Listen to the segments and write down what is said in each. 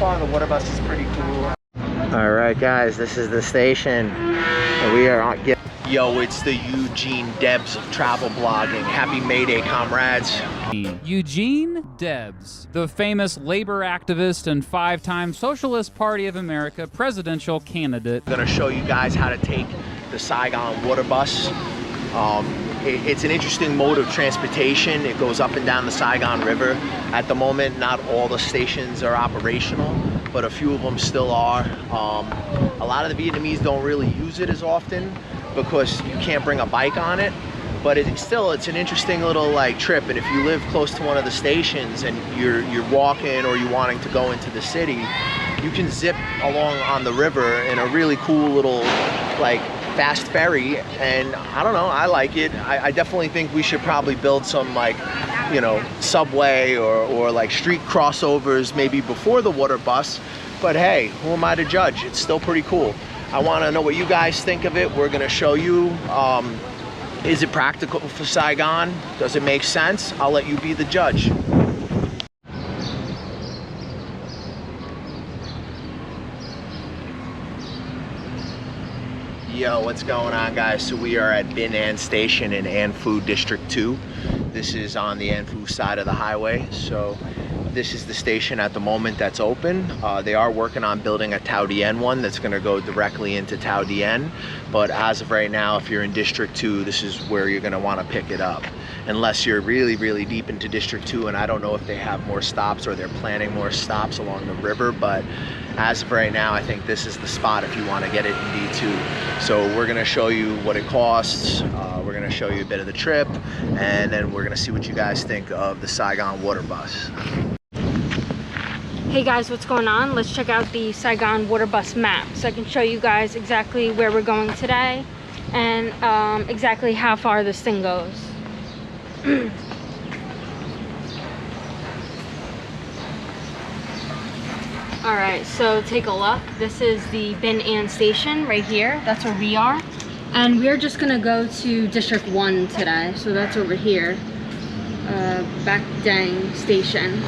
far the water bus is pretty cool. All right, guys, this is the station. And we are on. Yo, it's the Eugene Debs of travel blogging. Happy May Day, comrades. Eugene Debs, the famous labor activist and 5-time Socialist Party of America presidential candidate. I'm gonna show you guys how to take the Saigon Water Bus. It's an interesting mode of transportation. It goes up and down the Saigon River. At the moment, not all the stations are operational, but a few of them still are. A lot of the Vietnamese don't really use it as often because you can't bring a bike on it, but it's an interesting little like trip. And if you live close to one of the stations and you're walking or you're wanting to go into the city, you can zip along on the river in a really cool little like fast ferry. And I don't know, I like it. I definitely think we should probably build some like, you know, subway or like street crossovers maybe before the water bus. But hey, who am I to judge? It's still pretty cool. I want to know what you guys think of it. We're going to show you. Is it practical for Saigon? Does it make sense? I'll let you be the judge. Yo, what's going on, guys? So we are at Bin An Station in An Phu District 2. This is on the An Phu side of the highway. So this is the station at the moment that's open. They are working on building a Tao Dien one that's going to go directly into Tao Dien. But as of right now, if you're in District 2, this is where you're going to want to pick it up. Unless you're really, really deep into District 2, and I don't know if they have more stops or they're planning more stops along the river, but as of right now, I think this is the spot if you want to get it in D2. So we're going to show you what it costs. We're going to show you a bit of the trip, and then we're going to see what you guys think of the Saigon Water Bus. Hey guys, what's going on? Let's check out the Saigon Water Bus map so I can show you guys exactly where we're going today and exactly how far this thing goes. Alright, so take a look. This is the Bin An station right here. That's where we are. And we're just gonna go to District 1 today. So that's over here. Bac Dang station.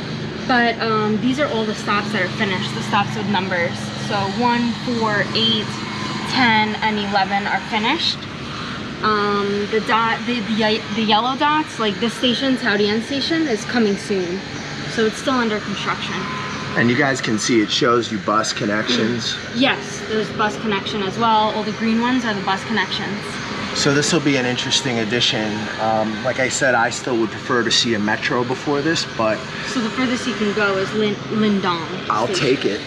But these are all the stops that are finished, the stops with numbers. So 1, 4, 8, 10, and 11 are finished. The yellow dots, like this station, Tao Dien station, is coming soon. So it's still under construction. And you guys can see it shows you bus connections. Yes, there's bus connection as well. All the green ones are the bus connections. So this will be an interesting addition. Like I said, I still would prefer to see a metro before this, but... So the furthest you can go is Lindong. I'll take it.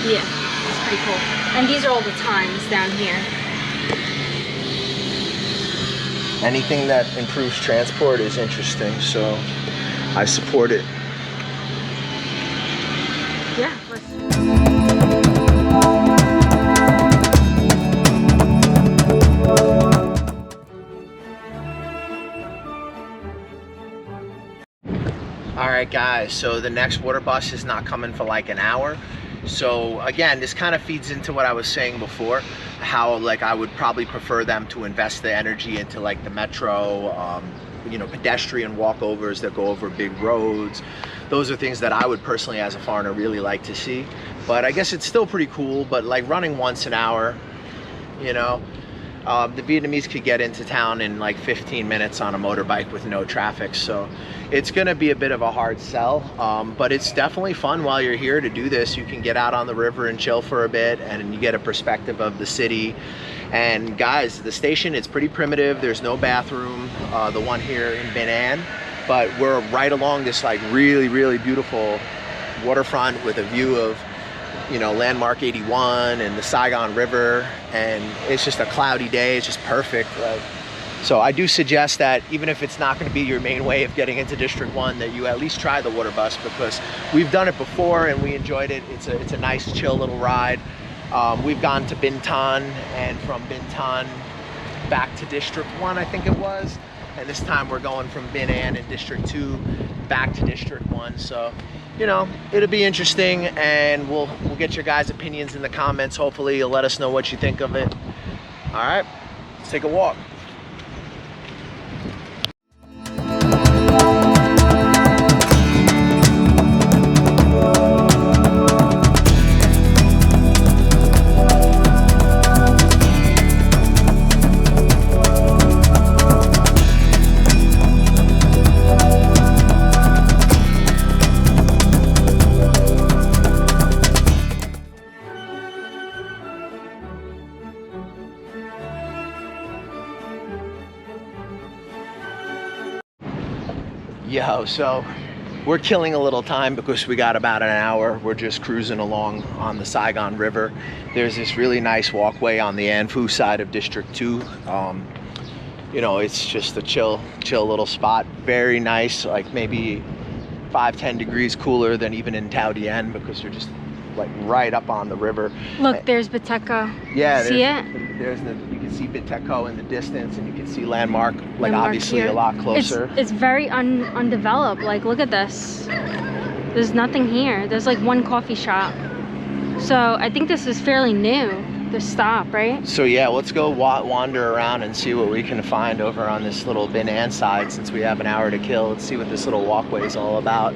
Yeah, it's pretty cool. And these are all the times down here. Anything that improves transport is interesting, so I support it. Yeah. Alright guys, so the next water bus is not coming for like an hour. So again, this kind of feeds into what I was saying before, how like I would probably prefer them to invest the energy into like the metro, you know, pedestrian walkovers that go over big roads. Those are things that I would personally as a foreigner really like to see. But I guess it's still pretty cool, but like running once an hour, you know, the Vietnamese could get into town in like 15 minutes on a motorbike with no traffic. So it's gonna be a bit of a hard sell, but it's definitely fun while you're here to do this. You can get out on the river and chill for a bit, and you get a perspective of the city. And guys, the station, it's pretty primitive. There's no bathroom, the one here in Bin An, but we're right along this like really, really beautiful waterfront with a view of, you know, Landmark 81 and the Saigon River, and it's just a cloudy day. It's just perfect. So I do suggest that even if it's not going to be your main way of getting into District 1, that you at least try the water bus, because we've done it before and we enjoyed it. It's a nice chill little ride. We've gone to Bin Tan, and from Bin Tan back to District 1, I think it was. And this time we're going from Bin An in District 2 back to District 1. So, you know, it'll be interesting, and we'll get your guys' opinions in the comments. Hopefully you'll let us know what you think of it. All right, let's take a walk. Yo, so we're killing a little time because we got about an hour. We're just cruising along on the Saigon River. There's this really nice walkway on the An Phu side of District 2. You know, it's just a chill little spot. Very nice, like maybe 5-10 degrees cooler than even in Tao Dien because you're just like right up on the river. Look, there's Bateco. Yeah, see it? You can see Bateco in the distance, and you can see Landmark, like Landmark obviously here. a lot closer. It's very undeveloped. Like, look at this. There's nothing here. There's like one coffee shop. So I think this is fairly new. This stop, right? So yeah, let's go wander around and see what we can find over on this little Bin An side since we have an hour to kill. Let's see what this little walkway is all about.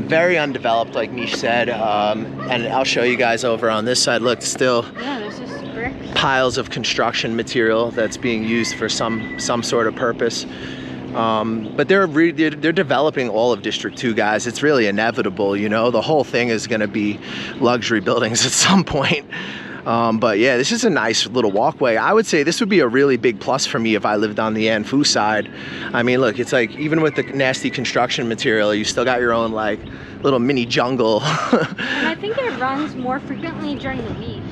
Very undeveloped, like Mish said, and I'll show you guys over on this side. Look, still there's just bricks. Piles of construction material that's being used for some sort of purpose. But they're developing all of District 2, guys. It's really inevitable, you know. The whole thing is going to be luxury buildings at some point. But yeah, this is a nice little walkway. I would say this would be a really big plus for me if I lived on the An Phu side. I mean, look, it's like even with the nasty construction material, you still got your own like little mini jungle. And I think it runs more frequently during the week.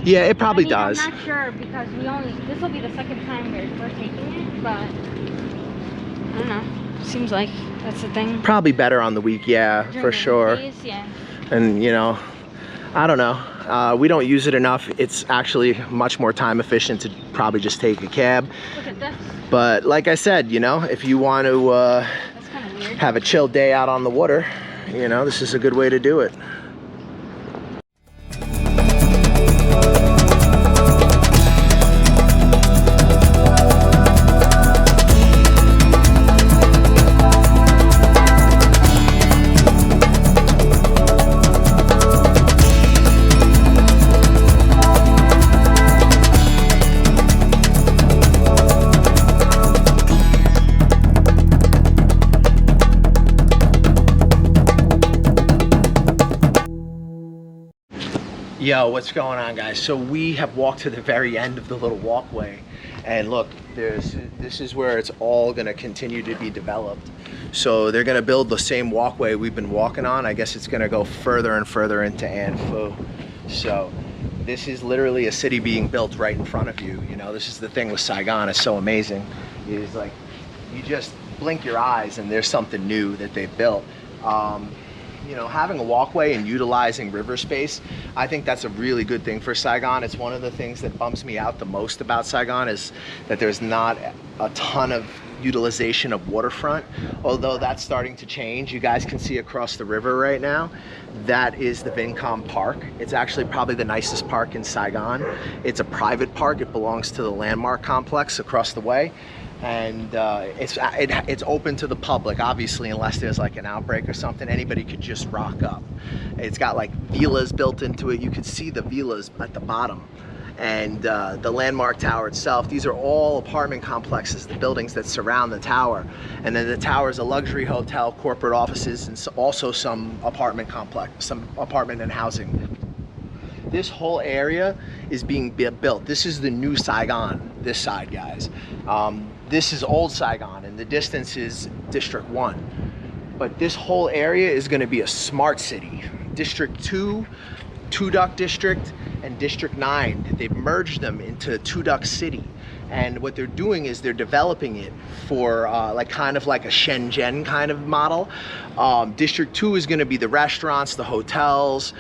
Yeah, it probably does. I'm not sure because this will be the second time we're taking it, but I don't know. Seems like that's the thing. Probably better on the week, yeah, During for the sure. weekdays, yeah. And you know, I don't know. We don't use it enough. It's actually much more time efficient to probably just take a cab. Look at this. But like I said, you know, if you want to That's kind of weird. have a chill day out on the water, you know, this is a good way to do it. Yo, what's going on, guys? So we have walked to the very end of the little walkway, and look, this is where it's all going to continue to be developed. So they're going to build the same walkway we've been walking on. I guess it's going to go further and further into An Phu. So this is literally a city being built right in front of you. You know, this is the thing with Saigon. It's so amazing. It's like you just blink your eyes and there's something new that they've built. You know, having a walkway and utilizing river space, I think that's a really good thing for Saigon. It's one of the things that bums me out the most about Saigon is that there's not a ton of utilization of waterfront, although that's starting to change. You guys can see across the river right now, that is the Vincom Park. It's actually probably the nicest park in Saigon. It's a private park. It belongs to the Landmark complex across the way. And it's open to the public, obviously, unless there's like an outbreak or something. Anybody could just rock up. It's got like villas built into it. You can see the villas at the bottom. And the Landmark Tower itself, these are all apartment complexes, the buildings that surround the tower. And then the tower is a luxury hotel, corporate offices, and also some apartment complex, some apartment and housing. This whole area is being built. This is the new Saigon, this side, guys. This is old Saigon, and the distance is District 1. But this whole area is going to be a smart city. District 2, Two Duck District, and District 9. They've merged them into Two Duck City. And what they're doing is they're developing it for like kind of like a Shenzhen kind of model. District 2 is going to be the restaurants, the hotels.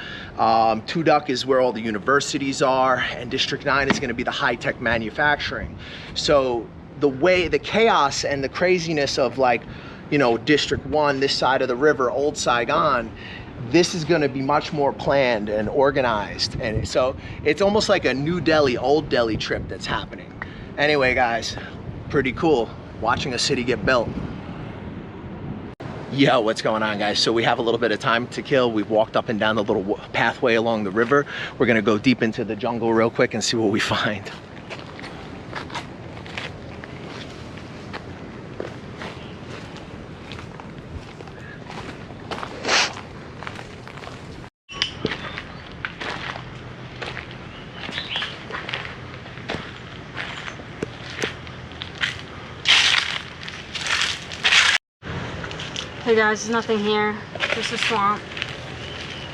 Two Duck is where all the universities are, and District 9 is going to be the high-tech manufacturing. So the chaos and the craziness of, like, you know, District 1, this side of the river, old Saigon, this is going to be much more planned and organized. And so it's almost like a New Delhi, Old Delhi trip that's happening. Anyway, guys, pretty cool watching a city get built. Yo, what's going on, guys? So we have a little bit of time to kill. We've walked up and down the little pathway along the river. We're going to go deep into the jungle real quick and see what we find. Hey guys, there's nothing here. Just a swamp.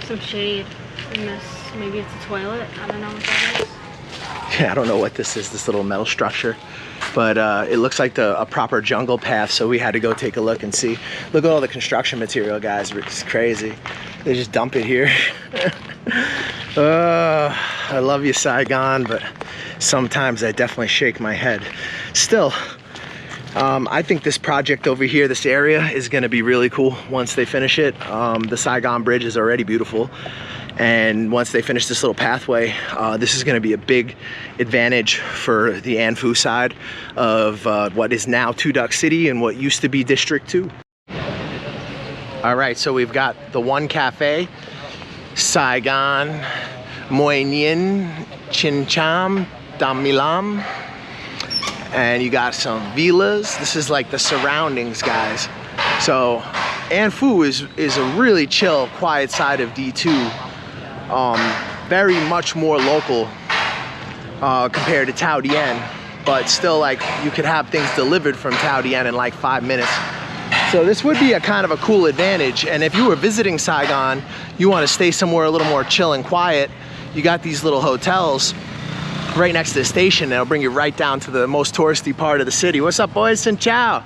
Some shade. And this, maybe it's a toilet. I don't know what that is. Yeah, I don't know what this is, this little metal structure. But it looks like a proper jungle path, so we had to go take a look and see. Look at all the construction material, guys. It's crazy. They just dump it here. I love you, Saigon, but sometimes I definitely shake my head. Still, I think this project over here, this area, is going to be really cool once they finish it. The Saigon Bridge is already beautiful. And once they finish this little pathway, this is going to be a big advantage for the An Phu side of what is now Two Duck City and what used to be District 2. All right, so we've got the one cafe, Saigon Moi Nien Chin Cham Dam Milam. And you got some villas. This is like the surroundings, guys. So An Phu is a really chill, quiet side of D2. Very much more local compared to Tao Dien, but still, like, you could have things delivered from Tao Dien in like 5 minutes. So this would be a kind of a cool advantage. And if you were visiting Saigon, you want to stay somewhere a little more chill and quiet, you got these little hotels right next to the station that'll bring you right down to the most touristy part of the city. What's up, boys? Xin chao.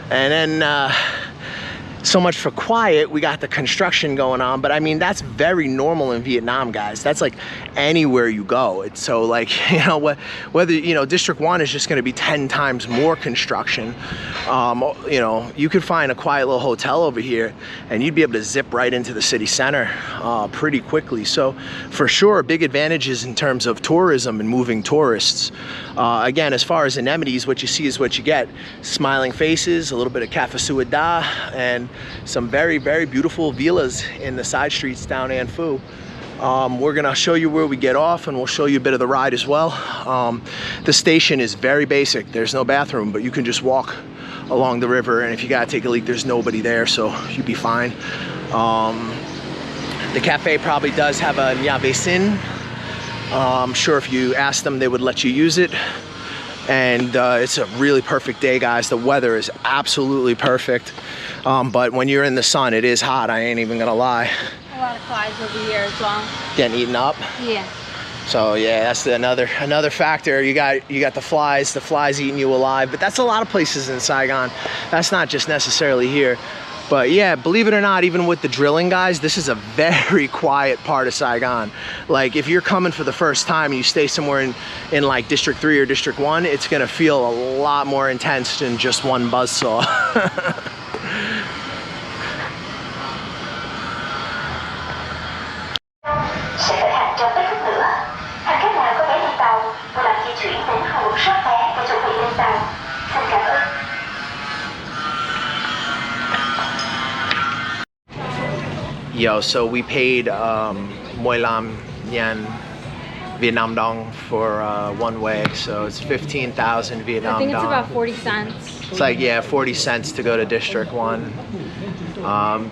And then so much for quiet. We got the construction going on, but I mean, that's very normal in Vietnam, guys. That's like anywhere you go. It's so, like, you know, whether, you know, District 1 is just going to be 10 times more construction. You know, you could find a quiet little hotel over here and you'd be able to zip right into the city center pretty quickly. So for sure, big advantages in terms of tourism and moving tourists. Again, as far as amenities, what you see is what you get. Smiling faces, a little bit of Cafe Suada, and some very, very beautiful villas in the side streets down An Phu. We're gonna show you where we get off, and we'll show you a bit of the ride as well. The station is very basic. There's no bathroom, but you can just walk along the river, and if you gotta take a leak, there's nobody there, so you'd be fine. The cafe probably does have a Nha Ve Sin. I'm sure if you asked them, they would let you use it. And it's a really perfect day, guys. The weather is absolutely perfect. But when you're in the sun, it is hot. I ain't even gonna lie. A lot of flies over here as well. Getting eaten up. Yeah. So yeah, that's another factor. You got the flies eating you alive. But that's a lot of places in Saigon. That's not just necessarily here. But yeah, believe it or not, even with the drilling, guys, this is a very quiet part of Saigon. Like, if you're coming for the first time and you stay somewhere in like District 3 or District 1, it's gonna feel a lot more intense than just one buzzsaw. Yo, so we paid Moi Lam Nhan Vietnam Dong for one way, so it's 15,000 Vietnam Dong. I think it's about 40 cents. It's like, yeah, 40 cents to go to District 1.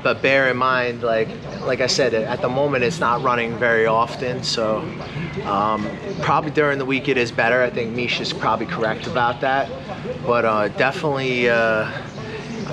But bear in mind, like I said, at the moment it's not running very often, so probably during the week it is better. I think Mish is probably correct about that, but definitely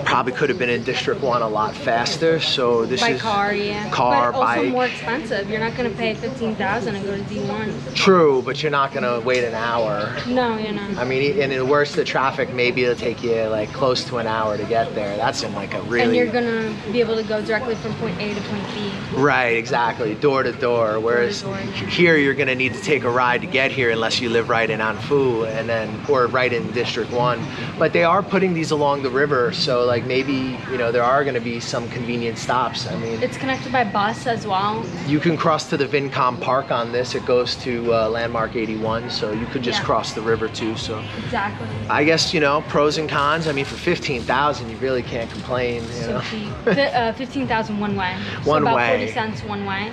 probably could have been in District 1 a lot faster. So this is car, yeah. Car, but also bike. more expensive. You're not going to pay 15,000 and go to D1. True, but you're not going to wait an hour. No, you're not. I mean, and in the worst of traffic, maybe it'll take you like close to an hour to get there. That's in like a really... And you're going to be able to go directly from point A to point B. Right, exactly. Door to door. Whereas here, you're going to need to take a ride to get here unless you live right in An Phu, and then, or right in District 1. But they are putting these along the river, so like maybe, you know, there are going to be some convenient stops. I mean, it's connected by bus as well. You can cross to the Vincom Park on this. It goes to Landmark 81, so you could just cross the river too. So exactly. I guess, you know, pros and cons. I mean, for 15,000, you really can't complain. You know? Cheap. 15,000 one way. One about way. 40 cents one way.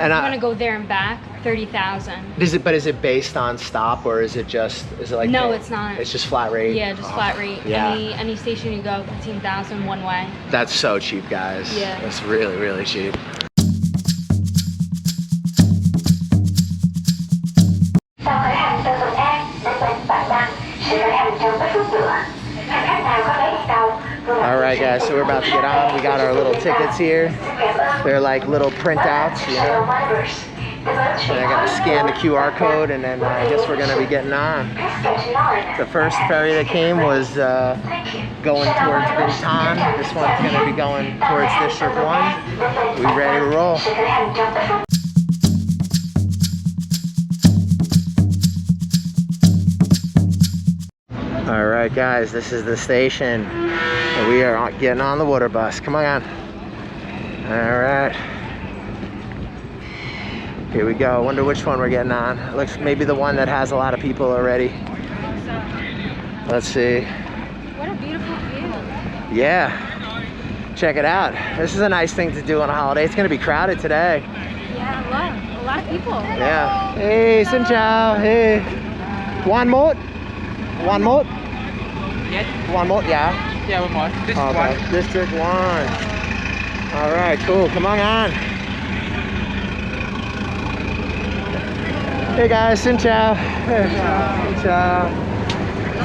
And I'm gonna go there and back, 30,000. Is it based on stop, or is it like? No, it's not. It's just flat rate. Yeah, just flat rate. Yeah. Any station you go, 15,000 one way. That's so cheap, guys. Yeah. That's really, really cheap. All right, guys, so we're about to get on. We got our little tickets here. They're like little printouts, you know. And I gotta scan the QR code, and then I guess we're gonna be getting on. The first ferry that came was going towards Bintan. This one's gonna be going towards District 1. We ready to roll. All right, guys, this is the station. We are getting on the water bus. Come on. All right. Here we go. Wonder which one we're getting on. It looks maybe the one that has a lot of people already. Let's see. What a beautiful view. Yeah. Check it out. This is a nice thing to do on a holiday. It's going to be crowded today. Yeah, a lot of people. Yeah. Hey, xin chào. Hey. One more? One more? Yes. One more? Yeah. Yeah, one more. This Okay. one. District 1. All right, cool. Come on. Hey guys, xin chào. Xin chào.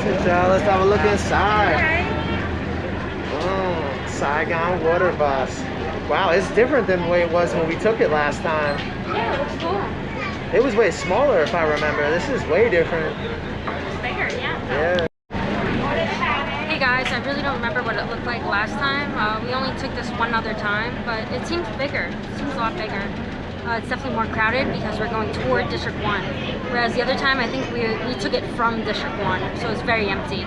Xin chào. Let's have a look inside. Oh, Saigon Water Bus. Wow, it's different than the way it was when we took it last time. Yeah, it looks cool. It was way smaller, if I remember. This is way different. It's bigger, yeah. Yeah. Hey guys, I really don't remember what it looked like last time. We only took this one other time, but it seems bigger. It seems a lot bigger. It's definitely more crowded because we're going toward District 1. Whereas the other time, I think we took it from District 1, so it's very empty.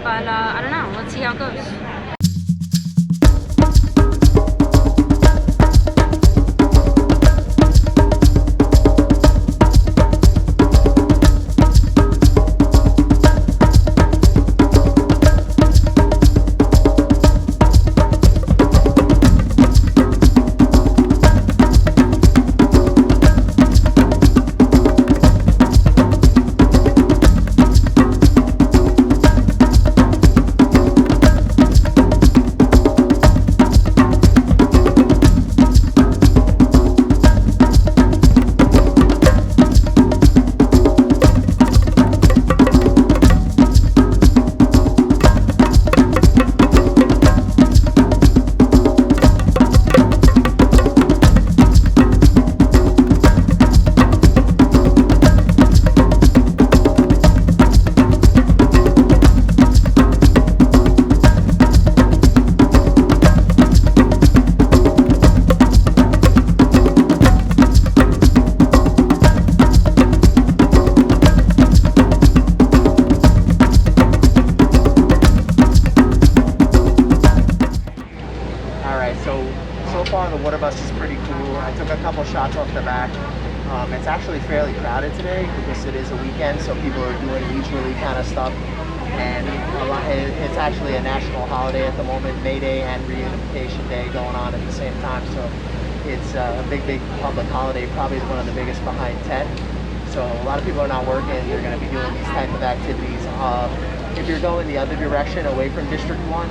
But I don't know, let's see how it goes. So far the water bus is pretty cool. I took a couple shots off the back. It's actually fairly crowded today because it is a weekend, so people are doing leisurely kind of stuff. And it's actually a national holiday at the moment, May Day and Reunification Day going on at the same time. So it's a big public holiday, probably one of the biggest behind 10. So a lot of people are not working. They're going to be doing these type of activities. If you're going the other direction away from District 1,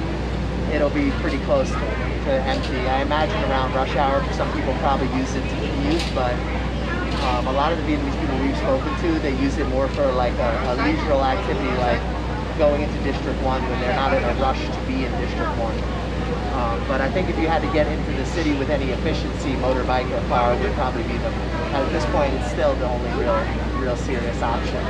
it'll be pretty close to empty. I imagine around rush hour, some people probably use it to commute, but a lot of the Vietnamese people we've spoken to, they use it more for like a leisurely activity, like going into District 1 when they're not in a rush to be in District 1. But I think if you had to get into the city with any efficiency, motorbike or car would probably be at this point, it's still the only real serious option.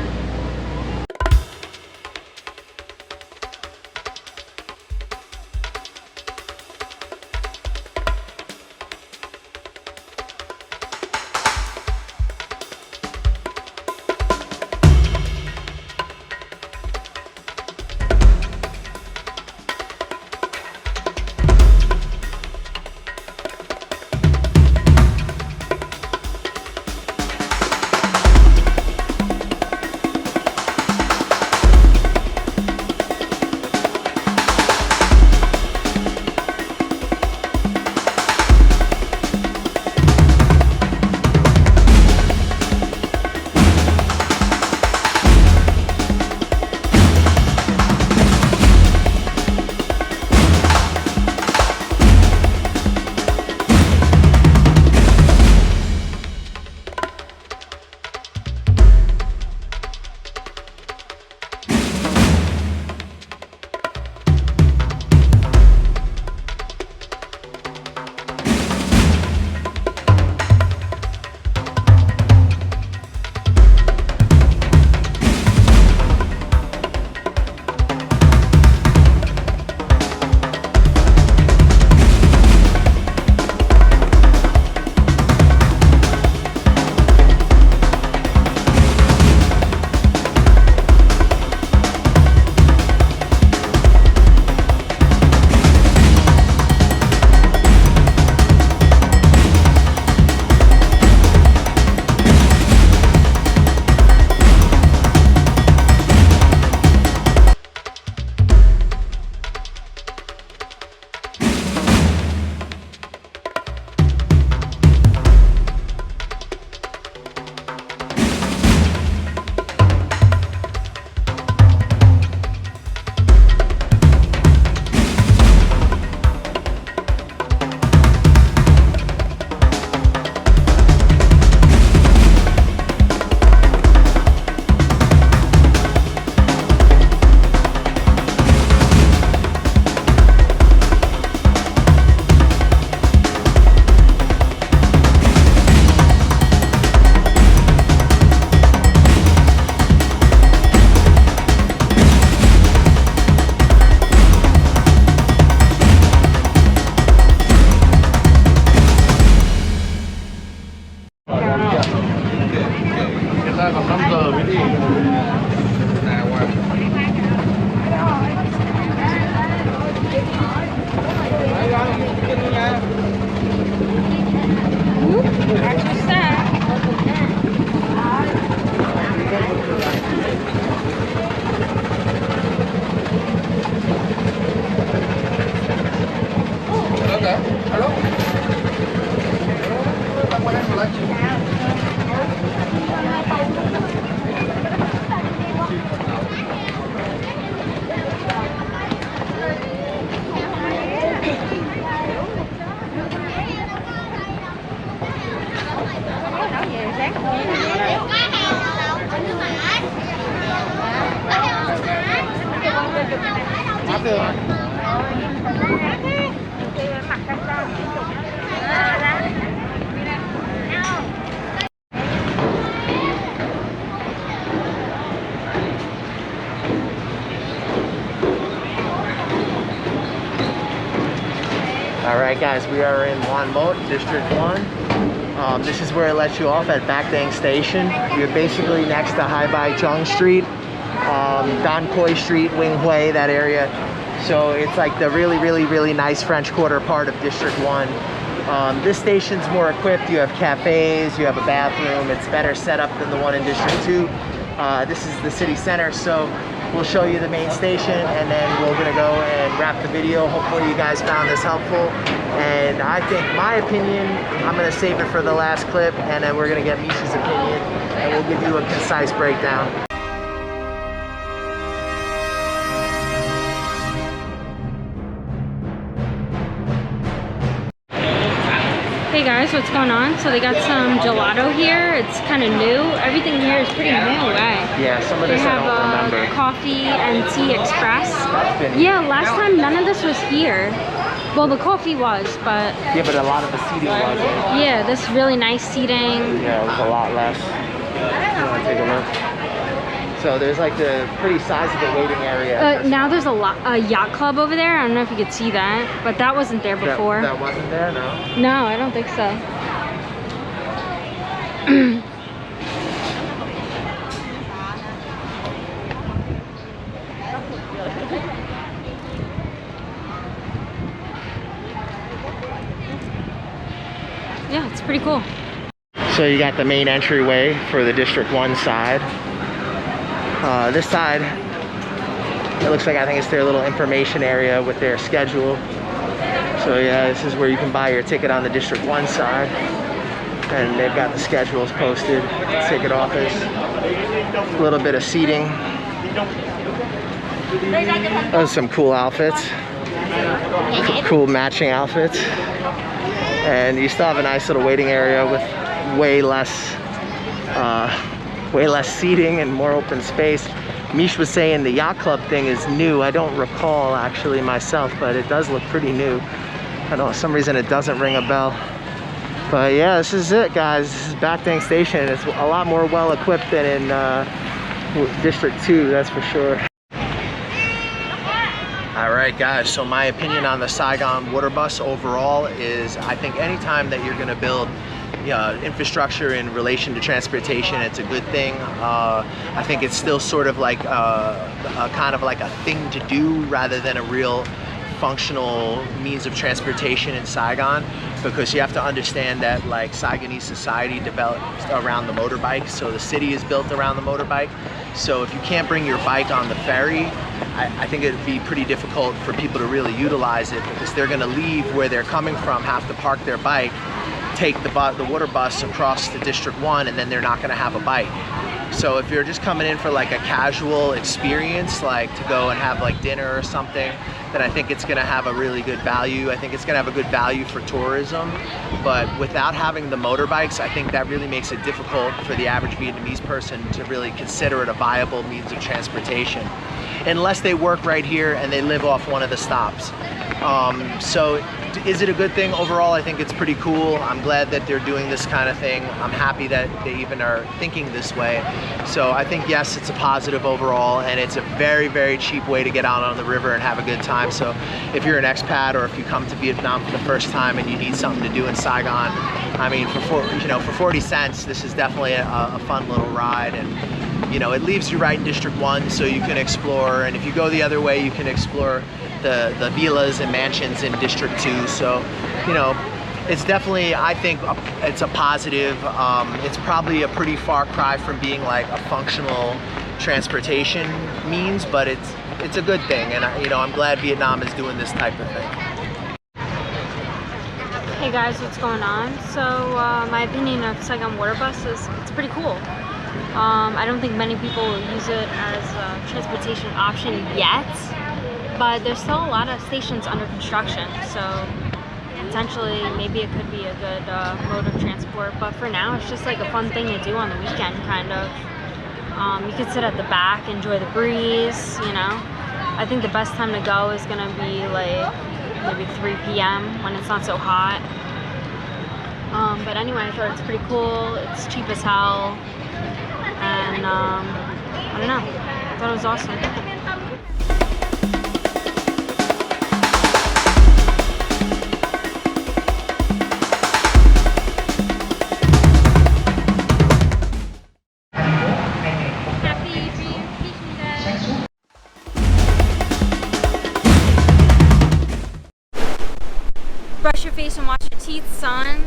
Alright guys, we are in Wan Mot, District 1. This is where it lets you off at Bac Dang Station. You're basically next to Hai Bai Chung Street, Dan Koi Street, Wing Hui, that area. So it's like the really nice French Quarter part of District 1. This station's more equipped. You have cafes, you have a bathroom. It's better set up than the one in District 2. This is the city center, so we'll show you the main station and then we're gonna go and wrap the video. Hopefully you guys found this helpful. And I think my opinion, I'm gonna save it for the last clip and then we're gonna get Misha's opinion and we'll give you a concise breakdown. Hey guys, what's going on? So they got some gelato here. It's kind of new. Everything here is pretty new, eh? Yeah, some of this I don't remember. Coffee and tea express. Yeah, last time none of this was here. Well, the coffee was, but... Yeah, but a lot of the seating wasn't. Yeah, this really nice seating. Yeah, it was a lot less. You want to take a look? So there's like the pretty sizable waiting area. Now there's a yacht club over there. I don't know if you could see that, but that wasn't there before. That wasn't there, no? No, I don't think so. Yeah, it's pretty cool. So you got the main entryway for the District 1 side. This side, it looks like I think it's their little information area with their schedule. So yeah, this is where you can buy your ticket on the District 1 side. And they've got the schedules posted, ticket office, a little bit of seating. Those are some cool outfits, cool matching outfits. And you still have a nice little waiting area with way less seating and more open space. Mish was saying the yacht club thing is new. I don't recall actually myself, but it does look pretty new. I don't know, for some reason it doesn't ring a bell. But yeah, this is it guys. This is Bac Dang Station. It's a lot more well equipped than in District 2, that's for sure. Alright guys, so my opinion on the Saigon Water Bus overall is I think anytime that you're going to build infrastructure in relation to transportation, it's a good thing. I think it's still sort of like kind of like a thing to do rather than a real functional means of transportation in Saigon, because you have to understand that like Saigonese society developed around the motorbike, so the city is built around the motorbike. So if you can't bring your bike on the ferry, I think it'd be pretty difficult for people to really utilize it, because they're going to leave where they're coming from, have to park their bike, take the water bus across to District 1, and then they're not going to have a bike. So if you're just coming in for like a casual experience, like to go and have like dinner or something, then I think it's going to have a really good value. I think it's going to have a good value for tourism. But without having the motorbikes, I think that really makes it difficult for the average Vietnamese person to really consider it a viable means of transportation, unless they work right here and they live off one of the stops. So is it a good thing? Overall, I think it's pretty cool. I'm glad that they're doing this kind of thing. I'm happy that they even are thinking this way. So I think, yes, it's a positive overall, and it's a very cheap way to get out on the river and have a good time. So if you're an expat or if you come to Vietnam for the first time and you need something to do in Saigon, I mean, for 40 cents, this is definitely a fun little ride. And you know, it leaves you right in District 1, so you can explore, and if you go the other way, you can explore the villas and mansions in District 2. So, you know, it's definitely, I think it's a positive. It's probably a pretty far cry from being like a functional transportation means, but it's a good thing, and you know, I'm glad Vietnam is doing this type of thing. Hey guys, what's going on? So my opinion of Saigon Water Bus is it's pretty cool. I don't think many people use it as a transportation option yet, but there's still a lot of stations under construction, so potentially maybe it could be a good mode of transport. But for now, it's just like a fun thing to do on the weekend, kind of. You could sit at the back, enjoy the breeze, you know. I think the best time to go is gonna be like maybe 3 p.m. when it's not so hot. But anyway, I thought it's pretty cool. It's cheap as hell, and I don't know. I thought it was awesome. Brush your face and wash your teeth, son.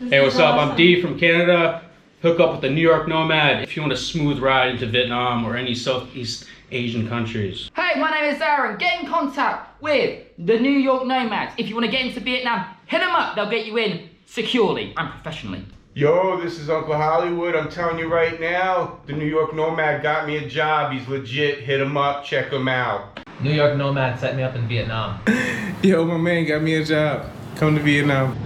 Hey, what's up? I'm D from Canada. Hook up with the New York Nomad if you want a smooth ride into Vietnam or any Southeast Asian countries. Hey, my name is Aaron. Get in contact with the New York Nomads. If you want to get into Vietnam, hit them up. They'll get you in securely and professionally. Yo, this is Uncle Hollywood. I'm telling you right now, the New York Nomad got me a job. He's legit. Hit him up. Check him out. New York Nomad set me up in Vietnam. Yo, my man got me a job. Come to Vietnam.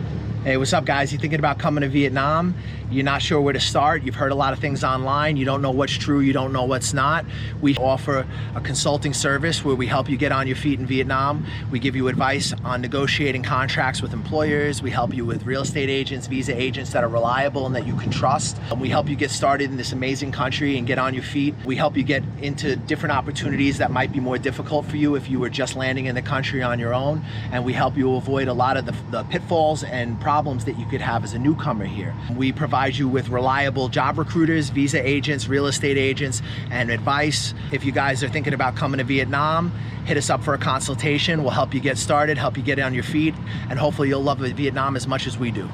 Hey, what's up guys? You thinking about coming to Vietnam? You're not sure where to start? You've heard a lot of things online. You don't know what's true, you don't know what's not. We offer a consulting service where we help you get on your feet in Vietnam. We give you advice on negotiating contracts with employers. We help you with real estate agents, visa agents that are reliable and that you can trust. And we help you get started in this amazing country and get on your feet. We help you get into different opportunities that might be more difficult for you if you were just landing in the country on your own. And we help you avoid a lot of the pitfalls and problems that you could have as a newcomer here. We provide you with reliable job recruiters, visa agents, real estate agents, and advice. If you guys are thinking about coming to Vietnam, hit us up for a consultation. We'll help you get started, help you get on your feet, and hopefully you'll love Vietnam as much as we do.